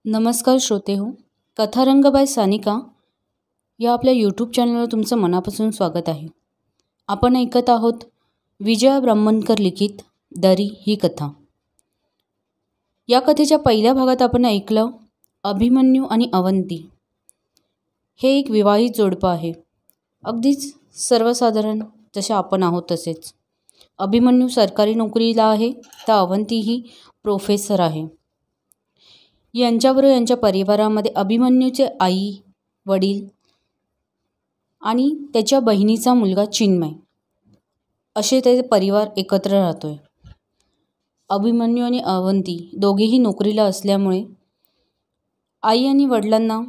नमस्कार श्रोते हो. कथारंग बाय सानिका या आपल्या यूट्यूब चॅनलवर तुमचं मनापासून स्वागत आहे. आपण ऐकत आहोत विजया ब्राह्मणकर लिखित दरी ही कथा. या कथेच्या पहिल्या भागात आपण ऐकलं अभिमन्यू आणि अवंती हे एक विवाहित जोडपं आहे. अगदीच सर्वसाधारण जसे आपण आहोत तसेच. अभिमन्यू सरकारी नोकरीला आहे तर अवंती ही प्रोफेसर आहे. यांच्याबरोबर यांच्या परिवारामध्ये अभिमन्यूचे आई वडील आणि त्याच्या बहिणीचा मुलगा चिन्मय असे ते परिवार एकत्र राहतो आहे. अभिमन्यू आणि अवंती दोघेही नोकरीला असल्यामुळे आई आणि वडिलांना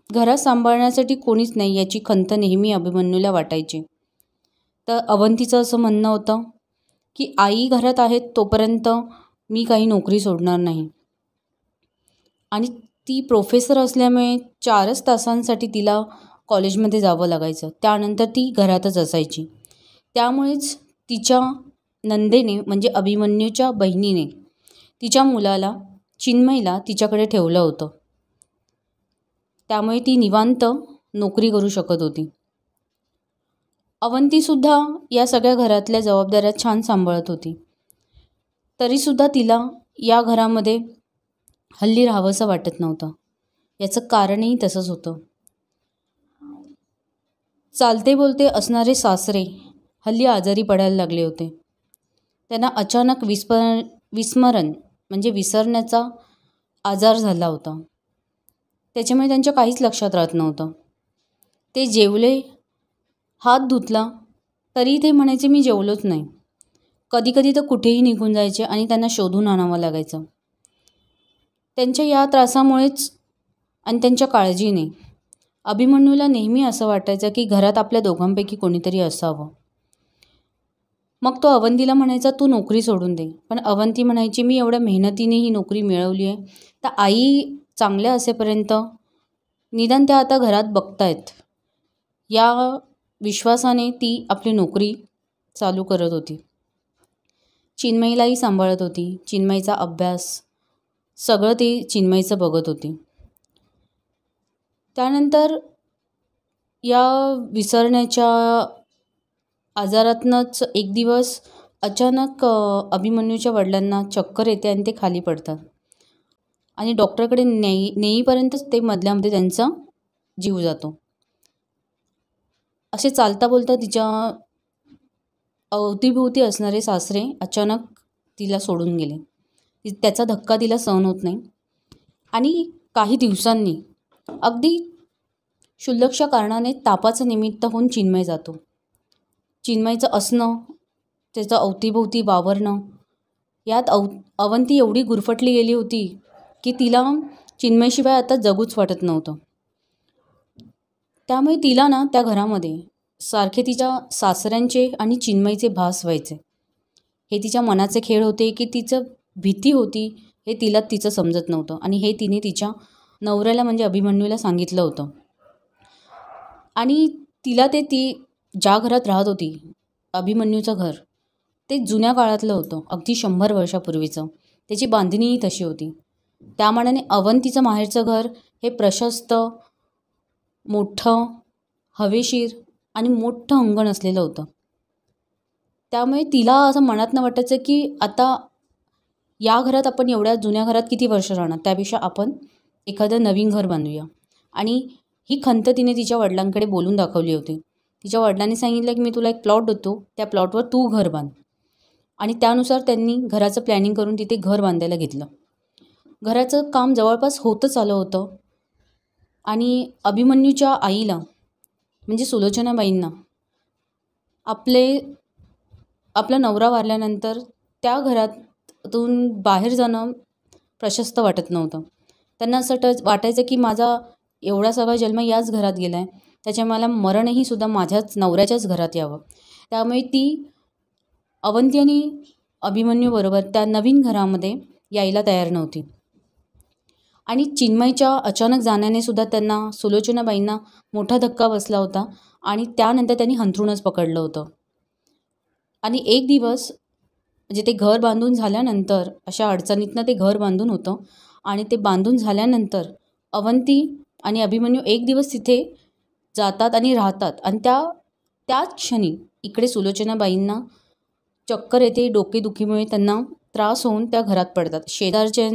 घरात सांभाळण्यासाठी कोणीच नाही याची खंत नेहमी अभिमन्यूला वाटायची. तर अवंतीचं असं म्हणणं होतं की आई घरात आहेत तोपर्यंत मी काही नोकरी सोडणार नाही. आणि ती प्रोफेसर असल्यामुळे 4च तासांसाठी तिला कॉलेजमध्ये जावं लागायचं. त्यानंतर ती घरातच असायची. त्यामुळेच तिच्या नंदेने म्हणजे अभिमन्यूच्या बहिणीने तिच्या मुलाला चिन्मयला तिच्याकडे ठेवलं होतं. त्यामुळे ती निवांत नोकरी करू शकत होती. अवंतीसुद्धा या सगळ्या घरातल्या जबाबदाऱ्या छान सांभाळत होती. तरीसुद्धा तिला या घरामध्ये हल्ली राहावंसं वाटत नव्हतं. याचं कारणही तसंच होतं. चालते बोलते असणारे सासरे हल्ली आजारी पडायला लागले होते. त्यांना अचानक विस्मरण म्हणजे विसरण्याचा आजार झाला होता. त्याच्यामुळे त्यांच्या काहीच लक्षात राहत नव्हतं. ते जेवले, हात धुतला तरी ते म्हणायचे मी जेवलोच नाही. कधीकधी तर कुठेही निघून जायचे आणि त्यांना शोधून आणावं लागायचं. त्यांच्या या त्रासामुळेच आणि त्यांच्या काळजीने अभिमन्यूला नेहमी असं वाटायचं की घरात आपल्या दोघांपैकी कोणीतरी असावं. मग तो अवंतीला म्हणायचा तू नोकरी सोडून दे. पण अवंती म्हणायची मी एवढ्या मेहनतीने ही नोकरी मिळवली आहे तर आई चांगल्या असेपर्यंत निदान त्या आता घरात बघतायत या विश्वासाने ती आपली नोकरी चालू करत होती. चिन्मयीलाही सांभाळत होती. चिन्मयीचा अभ्यास सगळं ती चिन्मयीचं बघत होती. त्यानंतर या विसरण्याच्या आजारातनंच एक दिवस अचानक अभिमन्यूच्या वडिलांना चक्कर येते आणि ते खाली पडतात. आणि डॉक्टरकडे नेईपर्यंतच ते मधल्यामध्ये त्यांचा जीव जातो. असे चालता बोलता तिच्या अवतीभोवती असणारे सासरे अचानक तिला सोडून गेले. त्याचा धक्का तिला सहन होत नाही. आणि काही दिवसांनी अगदी क्षुल्लकशा कारणाने तापाचं निमित्त होऊन चिन्मय जातो. चिन्मयचं असणं, त्याचं अवतीभोवती वावरणं यात अवंती एवढी गुरफटली गेली होती की तिला चिन्मयशिवाय आता जगूच वाटत नव्हतं. त्यामुळे तिला ना त्या घरामध्ये सारखे तिच्या सासऱ्यांचे आणि चिन्मयीचे भास व्हायचे. हे तिच्या मनाचे खेळ होते की तिचं भीती होती हे तिचं समजत नव्हतं. आणि हे तिने तिच्या नवऱ्याला म्हणजे अभिमन्यूला सांगितलं होतं. आणि तिला ती ज्या घरात राहत होती अभिमन्यूचं घर ते जुन्या काळातलं होतं. अगदी 100 वर्षापूर्वीचं. त्याची बांधणीही तशी होती. त्यामानाने अवंतीचं माहेरचं घर हे प्रशस्त, मोठं, हवेशीर आणि मोठं अंगण असलेलं होतं. त्यामुळे तिला असं मनातनं वाटायचं की आता या घरात आपण एवढ्या जुन्या घरात किती वर्ष राहणार, त्यापेक्षा आपण एखादं नवीन घर बांधूया. आणि ही खंत तिने तिच्या वडिलांकडे बोलून दाखवली होती. तिच्या वडिलांनी सांगितलं की मी तुला एक प्लॉट देतो, त्या प्लॉटवर तू घर बांध. आणि त्यानुसार त्यांनी घराचं प्लॅनिंग करून तिथे घर बांधायला घेतलं. घराचं काम जवळपास होतच आलं होतं. आणि अभिमन्यूच्या आईला म्हणजे सुलोचनाबाईंना आपला नवरा वारल्यानंतर त्या घरातून बाहेर जाणं प्रशस्त वाटत नव्हतं. त्यांना असं वाटायचं की माझा एवढा सगळा जन्म याच घरात गेला आहे, त्याच्या मला मरणही सुद्धा माझ्याच नवऱ्याच्याच घरात यावं. त्यामुळे ती अवंती आणि अभिमन्यूबरोबर त्या नवीन घरामध्ये यायला तयार नव्हती. आणि चिन्मयच्या अचानक जाण्याने सुद्धा त्यांना सुलोचनाबाईंना मोठा धक्का बसला होता. आणि त्यानंतर त्यांनी अंथरूणच पकडलं होतं. आणि एक दिवस म्हणजे ते घर बांधून झाल्यानंतर अशा अडचणीतनं ते घर बांधून होतं आणि ते बांधून झाल्यानंतर अवंती आणि अभिमन्यू एक दिवस तिथे जातात आणि राहतात. आणि त्याच क्षणी इकडे सुलोचनाबाईंना चक्कर येते. डोकेदुखीमुळे त्यांना त्रास होऊन त्या घरात पडतात. शेजारचे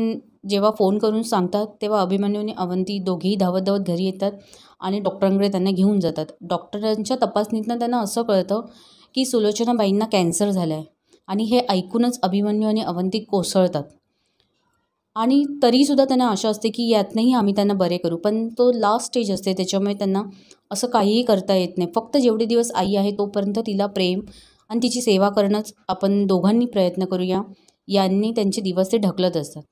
जेव्हा फोन करून सांगतात तेव्हा अभिमन्यू आणि अवंती दोघेही धावत धावत घरी येतात आणि डॉक्टरांकडे त्यांना घेऊन जातात. डॉक्टरांच्या तपासणीतनं त्यांना असं कळतं की सुलोचनाबाईंना कॅन्सर झाला आहे. आणि हे ऐकूनच अभिमन्यू आणि अवंती कोसळतात. आणि तरीसुद्धा त्यांना आशा असते की यातनंही आम्ही त्यांना बरे करू, पण तो लास्ट स्टेज असते, त्याच्यामुळे त्यांना असं काहीही करता येत नाही. फक्त जेवढे दिवस आई आहे तोपर्यंत तिला प्रेम आणि तिची सेवा करणंच आपण दोघांनी प्रयत्न करूया, यांनी त्यांचे दिवस ते ढकलत असतात.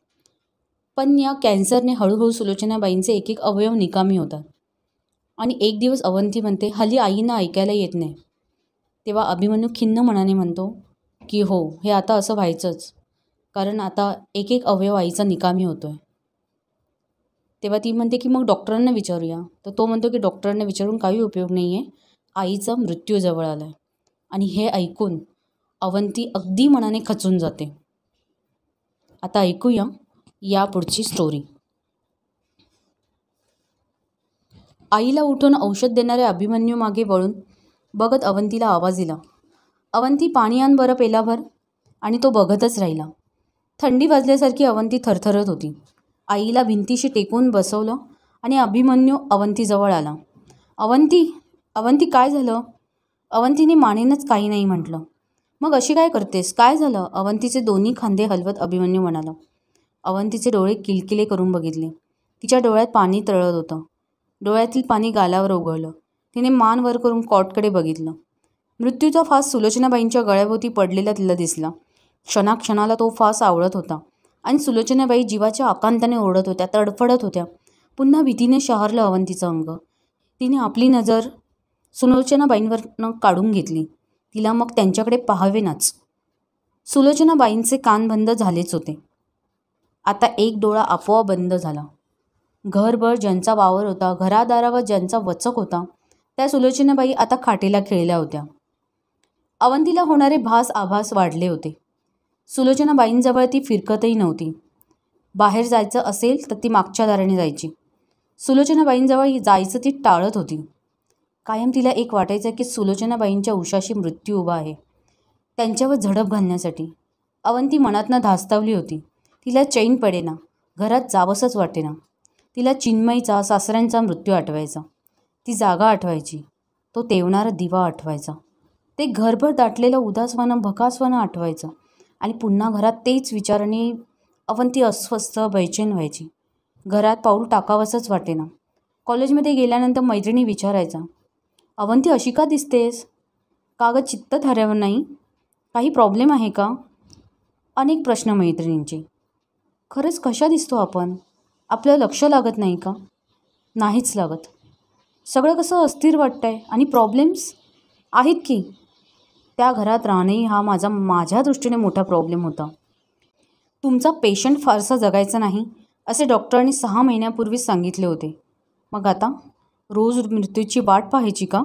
पण या कॅन्सरने हळूहळू सुलोचनाबाईंचे एक एक अवयव निकामी होतात. आणि एक दिवस अवंती म्हणते, हल्ली आईंना ऐकायला येत नाही. तेव्हा अभिमन्यू खिन्न मनाने म्हणतो की हो, हे आता असं व्हायचंच, कारण आता एक एक अवयव आईचा निकामी होतो आहे. तेव्हा ती म्हणते की मग डॉक्टरांना विचारूया. तर तो म्हणतो की डॉक्टरांना विचारून काही उपयोग नाही आहे, आईचा मृत्यू जवळ आला आहे. आणि हे ऐकून अवंती अगदी मनाने खचून जाते. आता ऐकूया या पुढची स्टोरी. आईला उठून औषध देणाऱ्या अभिमन्यू मागे वळून बघत अवंतीला आवाज दिला. अवंती, पाणी आण बरं पेलाभर. आणि तो बघतच राहिला. थंडी वाजल्यासारखी अवंती थरथरत होती. आईला भिंतीशी टेकून बसवलं आणि अभिमन्यू अवंतीजवळ आला. अवंती, अवंती काय झालं? अवंतीने मानेनच काही नाही म्हटलं. मग अशी काय करतेस? काय झालं? अवंतीचे दोन्ही खांदे हलवत अभिमन्यू म्हणाला. अवंतीचे डोळे किलकिले करून बघितले. तिच्या डोळ्यात पाणी तरळत होतं. डोळ्यातील पाणी गालावर ओघळलं. तिने मान वर करून कॉटकडे बघितलं. मृत्यूचा फास सुलोचनाबाईंच्या गळ्याभोवती पडलेला तिला दिसला. क्षणाक्षणाला तो फास आवळत होता आणि सुलोचनाबाई जीवाच्या आकांताने ओरडत होत्या, तडफडत होत्या. पुन्हा भीतीने शहारलं अवंतीचं अंग. तिने आपली नजर सुलोचनाबाईंवरनं काढून घेतली. तिला मग त्यांच्याकडे पाहावेनाच. सुलोचनाबाईंचे कान बंद झालेच होते. आता एक डोळा आपोआप बंद झाला. घरभर ज्यांचा वावर होता, घरादारावर ज्यांचा वचक होता, त्या सुलोचनाबाई आता खाटेला खेळल्या होत्या. अवंतीला होणारे आभास वाढले होते. सुलोचनाबाईंजवळ ती फिरकतही नव्हती. बाहेर जायचं असेल तर ती मागच्या दाराने जायची. सुलोचनाबाईंजवळ जायचं ती टाळत होती. कायम तिला एक वाटायचं की सुलोचनाबाईंच्या उशाशी मृत्यू उभा आहे, त्यांच्यावर झडप घालण्यासाठी. अवंती मनातनं धास्तावली होती. तिला चैन पडेना, घरात जावंसंच वाटेना. तिला चिन्मयीचा, सासऱ्यांचा मृत्यू आठवायचा. ती जागा आठवायची. तो तेवणारा दिवा आठवायचा. ते घरभर दाटलेलं उदासवानं, भकासवानं आठवायचं. आणि पुन्हा घरात तेच विचाराने अवंती अस्वस्थ, बेचैन व्हायची. घरात पाऊल टाकावंसंच वाटेना. कॉलेजमध्ये गेल्यानंतर मैत्रिणी विचारायचा, अवंती अशी का दिसतेस? का गं, चित्त थाऱ्यावर नाही? काही प्रॉब्लेम आहे का? अनेक प्रश्न मैत्रिणींचे. खरंच कशा दिसतो आपण? आपलं लक्ष लागत नाही का? नाहीच लागत. सगळं कसं अस्थिर वाटतंय. आणि प्रॉब्लेम्स आहेत की. त्या घरात राहणंही हा माझ्या दृष्टीने मोठा प्रॉब्लेम होता. तुमचा पेशंट फारसा जगायचा नाही असे डॉक्टरांनी 6 महिन्यापूर्वीच सांगितले होते. मग आता रोज मृत्यूची वाट पाहायची का?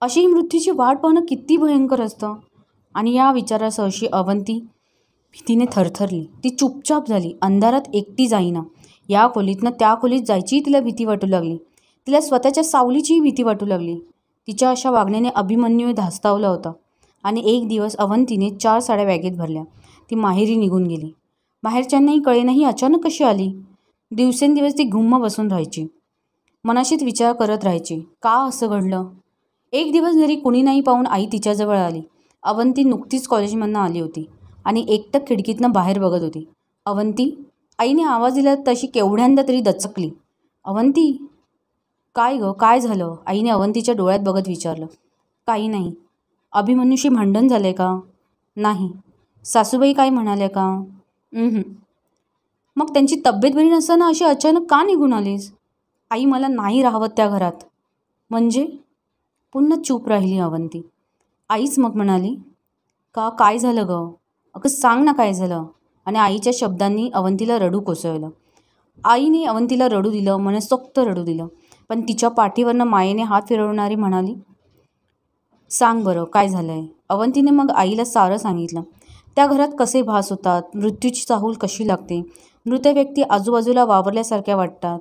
अशी मृत्यूची वाट पाहणं किती भयंकर असतं. आणि या विचारासह अशी अवंती भीतीने थरथरली. ती चुपचाप झाली. अंधारात एकटी जाईना. या खोलीतनं त्या खोलीत जायचीही तिला भीती वाटू लागली. तिला स्वतःच्या सावलीचीही भीती वाटू लागली. तिच्या अशा वागण्याने अभिमन्यू धास्तावला होता. आणि एक दिवस अवंतीने 4 साड्या बॅगेत भरल्या. ती माहेरी निघून गेली. बाहेरच्यांनाही कळेनाही अचानक कशी आली. दिवसेंदिवस ती गुम्म बसून राहायची. मनाशीच विचार करत राहायची, का असं घडलं. एक दिवस घरी कुणी नाही पाहून आई तिच्याजवळ आली. अवंती नुकतीच कॉलेजमधनं आली होती आणि एकटक खिडकीतनं बाहेर बघत होती. अवंती, आईने आवाज दिला तशी केवढ्यांदा तरी दचकली. अवंती, काय गं, काय झालं? आईने अवंतीच्या डोळ्यात बघत विचारलं. काही नाही. अभिमन्यूशी भांडण झालंय का? नाही. सासूबाई काय म्हणाल्या का? मग त्यांची तब्येत बरी नसताना अशी अचानक का निघून आलीस? आई, मला नाही राहावत त्या घरात. म्हणजे? पुन्हा चूप राहिली अवंती. आईच मग म्हणाली, का, काय झालं गं? अगं सांग ना, काय झालं? आणि आईच्या शब्दांनी अवंतीला रडू कोसळलं. आईने अवंतीला रडू दिलं, मनसोक्त रडू दिलं. पण तिच्या पाठीवरनं मायेने हात फिरवणारी म्हणाली, सांग बरं, काय झालंय? अवंतीने मग आईला सारं सांगितलं. त्या घरात कसे भास होतात, मृत्यूची चाहूल कशी लागते, मृत व्यक्ती आजूबाजूला वावरल्यासारख्या वाटतात.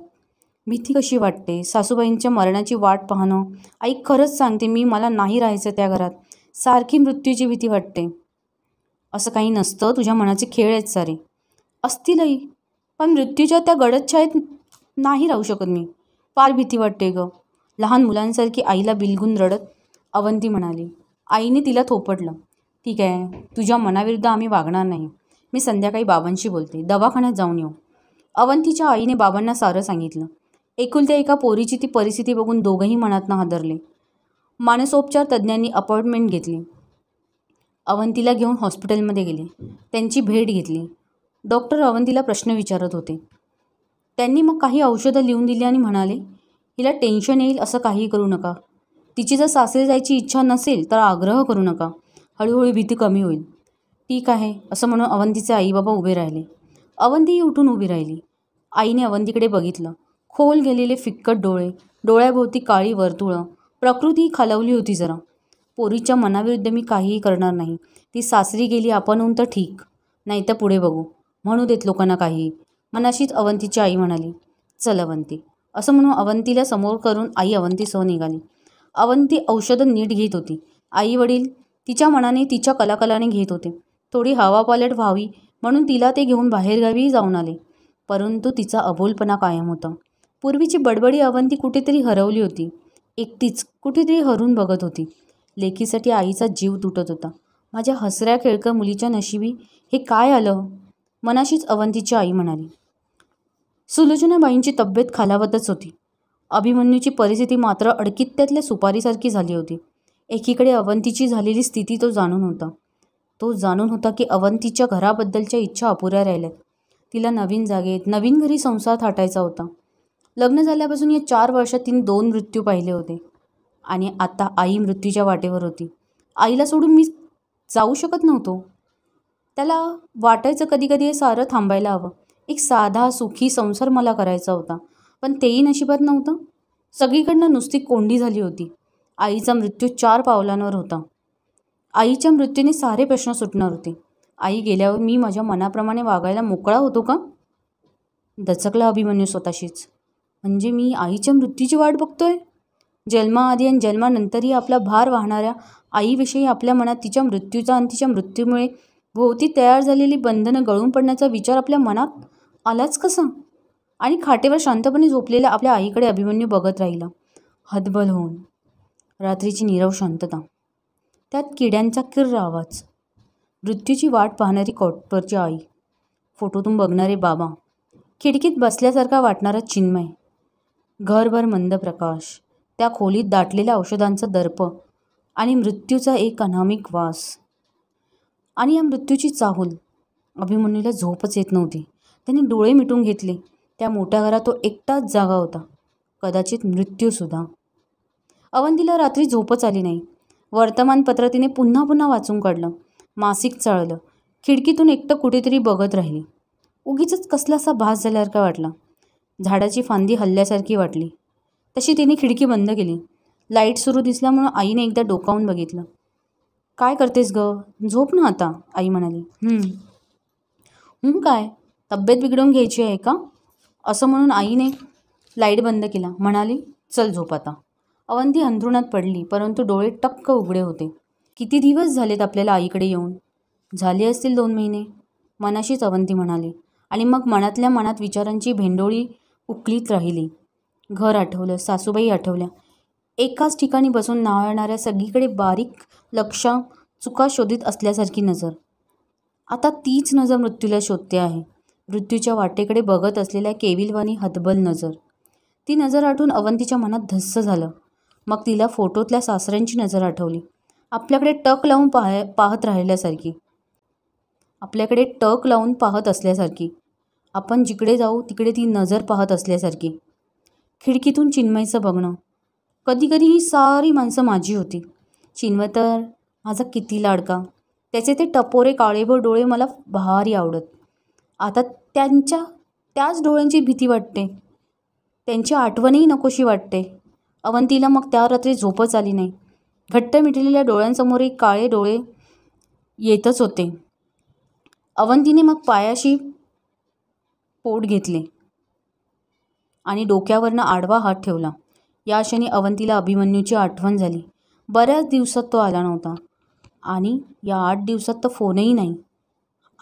भीती कशी वाटते, सासूबाईंच्या मरणाची वाट पाहणं. आई खरंच सांगते मी, मला नाही राहायचं त्या घरात. सारखी मृत्यूची भीती वाटते. असं काही नसतं, तुझ्या मनाचे खेळ आहेत सारे. असतीलही, पण मृत्यूच्या त्या गडद छायेत नाही राहू शकत मी. फार भीती वाटते ग. लहान मुलांसारखी आईला बिलगून रडत अवंती म्हणाली. आईने तिला थोपटलं. ठीक आहे, तुझ्या मनाविरुद्ध आम्ही वागणार नाही. मी संध्याकाळी बाबांशी बोलते. दवाखान्यात जाऊन येऊ. अवंतीच्या आईने बाबांना सारं सांगितलं. एकुलत्या एका पोरीची ती परिस्थिती बघून दोघंही मनातनं हादरले. मानसोपचार तज्ज्ञांनी अपॉइंटमेंट घेतली. अवंतीला घेऊन हॉस्पिटलमध्ये गेले. त्यांची भेट घेतली. डॉक्टर अवंतीला प्रश्न विचारत होते. त्यांनी मग काही औषधं लिहून दिली आणि म्हणाले, हिला टेन्शन येईल असं काही करू नका. तिची जर सासरी जायची इच्छा नसेल तर आग्रह करू नका. हळूहळू भीती कमी होईल. ठीक आहे असं म्हणून अवंतीचे आईबाबा उभे राहिले. अवंतीही उठून उभी राहिली. आईने अवंतीकडे बघितलं. खोल गेलेले फिक्कट डोळे, डोळ्याभोवती काळी वर्तुळं. प्रकृती खालावली होती जरा. पोरीच्या मनाविरुद्ध मी काहीही करणार नाही. ती सासरी गेली आपणहून तर ठीक, नाही तर पुढे बघू. म्हणू देत लोकांना काहीही. मनाशीच अवंतीची आई म्हणाली. चल अवंती. असं म्हणून अवंतीला समोर करून आई अवंतीसह निघाली. अवंती औषधं नीट घेत होती. आई वडील तिच्या मनाने तिच्या कलाकलाने घेत होते. थोडी हवापालट व्हावी म्हणून तिला ते घेऊन बाहेरगावीही जाऊन आले. परंतु तिचा अबोलपणा कायम होता. पूर्वीची बडबडी अवंती कुठेतरी हरवली होती. एकटीच कुठेतरी हरून बघत होती. लेकीसाठी आईचा जीव तुटत होता. माझ्या हसऱ्या खेळक्या मुलीच्या नशिबी हे काय आलं? मनाशीच अवंतीची आई म्हणाली. सुलोचनाबाईंची तब्येत खालावतच होती. अभिमन्यूची परिस्थिती मात्र अडकित्त्यातल्या सुपारीसारखी झाली होती. एकीकडे अवंतीची झालेली स्थिती तो जाणून होता. तो जाणून होता की अवंतीच्या घराबद्दलच्या इच्छा अपुऱ्या राहिल्यात. तिला नवीन जागेत, नवीन घरी संसार थाटायचा होता. लग्न झाल्यापासून या 4 वर्षात तिने 2 मृत्यू पाहिले होते. आणि आता आई मृत्यूच्या वाटेवर होती. आईला सोडून मी जाऊ शकत नव्हतो. त्याला वाटायचं कधी कधी हे सारं थांबायला हवं. एक साधा सुखी संसार मला करायचा होता. पण तेही नशिबात नव्हतं. सगळीकडनं नुसती कोंडी झाली होती. आईचा मृत्यू 4 पावलांवर होता. आईच्या मृत्यूने सारे प्रश्न सुटणार होते. आई गेल्यावर मी माझ्या मनाप्रमाणे वागायला मोकळा होतो का? दचकला अभिमन्यू स्वतःशीच. म्हणजे मी आईच्या मृत्यूची वाट बघतोय? जन्माआधी आणि जन्मानंतरही आपला भार वाहणाऱ्या आईविषयी आपल्या मनात तिच्या मृत्यूचा आणि तिच्या मृत्यूमुळे भोवती तयार झालेली बंधनं गळून पडण्याचा विचार आपल्या मनात आलाच कसा? आणि खाटेवर शांतपणे झोपलेल्या आपल्या आईकडे अभिमन्यू बघत राहिला, हतबल होऊन. रात्रीची नीरव शांतता, त्यात किड्यांचा किर्र आवाज. मृत्यूची वाट पाहणारी कॉटवरची आई, फोटोतून बघणारे बाबा, खिडकीत बसल्यासारखा वाटणारा चिन्मय, घरभर मंद प्रकाश, त्या खोलीत दाटलेल्या औषधांचा दर्प आणि मृत्यूचा एक अनामिक वास. आणि या मृत्यूची चाहूल. अभिमन्यूला झोपच येत नव्हती. त्याने डोळे मिटून घेतले. त्या मोठ्या घरात तो एकटाच जागा होता. कदाचित मृत्यूसुद्धा. अवंतीला रात्री झोपच आली नाही. वर्तमानपत्र तिने पुन्हा पुन्हा वाचून काढलं. मासिक चाळलं. खिडकीतून एकटं कुठेतरी बघत राहिली. उगीचच कसलासा भास झाल्यासारखा वाटला. झाडाची फांदी हलल्यासारखी वाटली. तशी तिने खिडकी बंद केली. लाईट सुरू दिसला म्हणून आईने एकदा डोकावून बघितलं. काय करतेस ग? झोप ना आता, आई म्हणाली. काय, तब्येत बिघडवून घ्यायची आहे का? असं म्हणून आईने लाईट बंद केला. म्हणाली, चल झोप आता. अवंती अंथरुणात पडली, परंतु डोळे टक्क उघडे होते. किती दिवस झालेत आपल्याला आईकडे येऊन? झाले असतील 2 महिने, मनाशीच अवंती म्हणाली. आणि मग मनातल्या मनात विचारांची भेंडोळी उकलीत राहिली. घर आठवलं, सासूबाई आठवल्या. एकाच ठिकाणी बसून नाळणाऱ्या सगळीकडे बारीक लक्ष चुका शोधित असल्यासारखी नजर. आता तीच नजर मृत्यूला शोधते आहे. मृत्यूच्या वाटेकडे बघत असलेल्या केविलवाणी हतबल नजर. ती नजर आठवून अवंतीच्या मनात धस्स झालं. मग तिला फोटोतल्या सासऱ्यांची नजर आठवली. आपल्याकडे टक लावून पाहत राहिल्यासारखी. आपल्याकडे टक लावून पाहत असल्यासारखी. आपण जिकडे जाऊ तिकडे ती नजर पाहत असल्यासारखी. खिडकीतून चिन्मयचं बघणं. कधी कधी ही सारी माणसं माझी होती. चिन्मय तर माझा किती लाडका. त्याचे ते टपोरे काळेभोर डोळे मला भारी आवडत. आता त्याच डोळ्यांची भीती वाटते. त्यांची आठवणही नकोशी वाटते. अवंतीला मग त्या रात्री झोपच आली नाही. घट्ट मिटलेल्या डोळ्यांसमोर एक काळे डोळे येतच होते. अवंतीने मग पायाशी पोट घेतले आणि डोक्यावरनं आडवा हात ठेवला. या क्षणी अवंतीला अभिमन्यूची आठवण झाली. बऱ्याच दिवसात तो आला नव्हता आणि या 8 दिवसात तर फोनही नाही.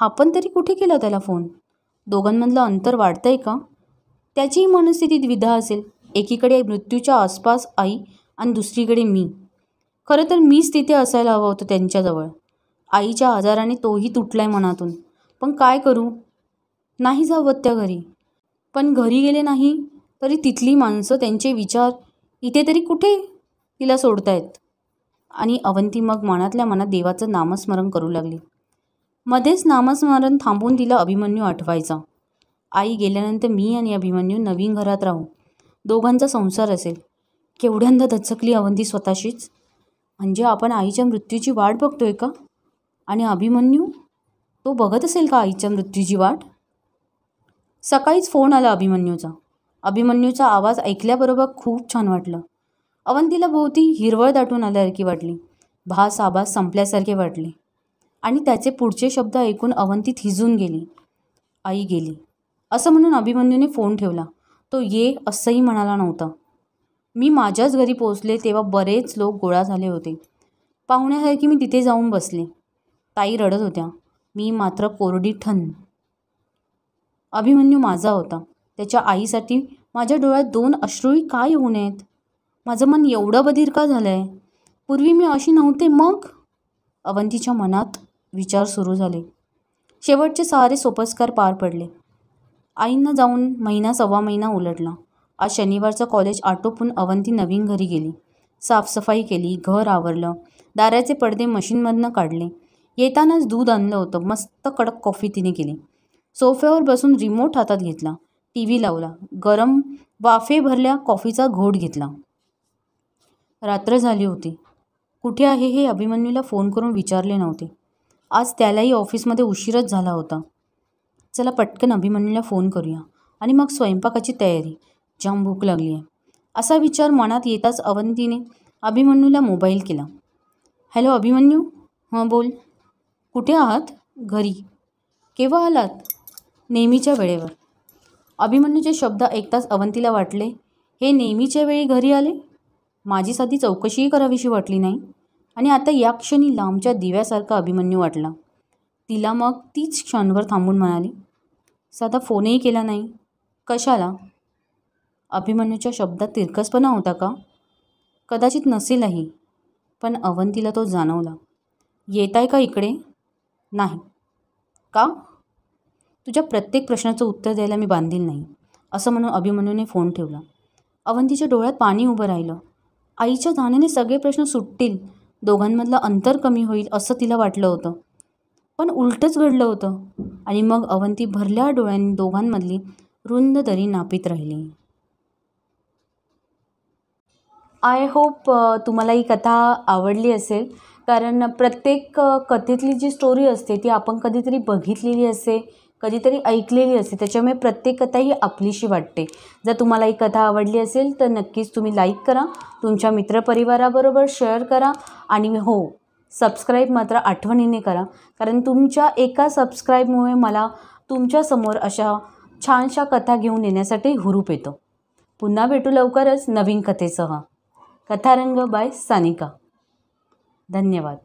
आपण तरी कुठे केला त्याला फोन? दोघांमधलं अंतर वाढतंय का? त्याचीही मनस्थिती द्विधा असेल. एकीकडे मृत्यूच्या आसपास आई आणि दुसरीकडे मी. खरं तर मीच तिथे असायला हवं होतं त्यांच्याजवळ. आईच्या आजाराने तोही तुटलाय मनातून. पण काय करू? नाही जावत त्या घरी. पण घरी गेले नाही तरी तिथली माणसं, त्यांचे विचार इथे तरी कुठे तिला सोडतायत. आणि अवंती मग मनातल्या मनात देवाचं नामस्मरण करू लागली. मध्येच नामस्मरण थांबून तिला अभिमन्यू आठवायचा. आई गेल्यानंतर मी आणि अभिमन्यू नवीन घरात राहू. दोघांचा संसार असेल. केवढ्यांदा दचकली अवंती स्वतःशीच. म्हणजे आपण आईच्या मृत्यूची वाट बघतोय का? आणि अभिमन्यू, तो बघत असेल का आईच्या मृत्यूची वाट? सकाळीच फोन आला अभिमन्यूचा. अभिमन्यूचा आवाज ऐकल्याबरोबर खूप छान वाटलं. अवंतीला भोवती हिरवळ दाटून आल्यासारखी वाटली. भास आभास संपल्यासारखे वाटले आणि त्याचे पुढचे शब्द ऐकून अवंती थिजून गेली. आई गेली असं म्हणून अभिमन्यूने फोन ठेवला. तो ये असंही म्हणाला नव्हता. मी माझ्याच घरी पोचले तेव्हा बरेच लोक गोळा झाले होते. पाहुण्यासारखी मी तिथे जाऊन बसले. ताई रडत होत्या. मी मात्र कोरडी ठण. अभिमन्यू माझा होता. त्याच्या आईसाठी माझ्या डोळ्यात 2 अश्रूही का येऊ नयेत? माझं मन एवढं बधीर का झालं आहे? पूर्वी मी अशी नव्हते मग? अवंतीच्या मनात विचार सुरू झाले. शेवटचे सारे सोपस्कार पार पडले. आईंना जाऊन महिना सव्वा महिना उलटला. आज शनिवारचं कॉलेज आटोपून अवंती नवीन घरी गेली. साफसफाई केली, घर आवरलं, दाराचे पडदे मशीनमधनं काढले. येतानाच दूध आणलं होतं. मस्त कडक कॉफी तिने केली. सोफ्यावर बसून रिमोट हातात घेतला. TV लावला. गरम वाफे भरल्या कॉफीचा घोट घेतला. रात्र झाली होती. कुठे आहे हे अभिमन्यूला फोन करून विचारले नव्हते. आज त्यालाही ऑफिसमध्ये उशीरच झाला होता. चला पटकन अभिमन्यूला फोन करूया आणि मग स्वयंपाकाची तयारी. जाम भूक लागली आहे. असा विचार मनात येताच अवंतीने अभिमन्यूला मोबाईल केला. हॅलो अभिमन्यू. हां बोल. कुठे आहात? घरी. केव्हा आलात? नेहमीच्या वेळेवर. अभिमन्यूचे शब्द ऐकताच अवंतीला वाटले, हे नेहमीच्या वेळी घरी आले? माझी साधी चौकशीही करावीशी वाटली नाही. आणि आता या क्षणी लांबच्या दिव्यासारखा अभिमन्यू वाटला. तिला मग तीच क्षणभर थांबून म्हणाली, साधा फोनही केला नाही. कशाला? अभिमन्यूच्या शब्दात तिरकसपणा होता का? कदाचित नसेलही. पण अवंतीला तो जाणवला. येत आहे का इकडे? नाही. का? तुझ्या प्रत्येक प्रश्नाचं उत्तर द्यायला मी बांधील नाही. असं म्हणून अभिमन्यूने फोन ठेवला. अवंतीच्या डोळ्यात पाणी उभं राहिलं. आईच्या जाण्याने सगळे प्रश्न सुटतील, दोघांमधलं अंतर कमी होईल असं तिला वाटलं होतं. पण उलटंच घडलं होतं. आणि मग अवंती भरल्या डोळ्यांनी दोघांमधली रुंद दरी नापीत राहिली. आय होप तुम्हाला ही कथा आवडली असेल. कारण प्रत्येक कथेतली जी स्टोरी असते ती आपण कधीतरी बघितलेली असते, कधीतरी ऐकलेली असते. त्याच्यामुळे प्रत्येक कथा ही आपलीशी वाटते. जर तुम्हाला ही कथा आवडली असेल तर नक्कीच तुम्ही लाईक करा, तुमच्या मित्रपरिवाराबरोबर शेअर करा आणि हो, सबस्क्राईब मात्र आठवणीने करा. कारण तुमच्या एका सबस्क्राईबमुळे मला तुमच्यासमोर अशा छानशा कथा घेऊन येण्यासाठी हुरूप येतो. पुन्हा भेटू लवकरच नवीन कथेसह. कथारंग बाय सानिका. धन्यवाद.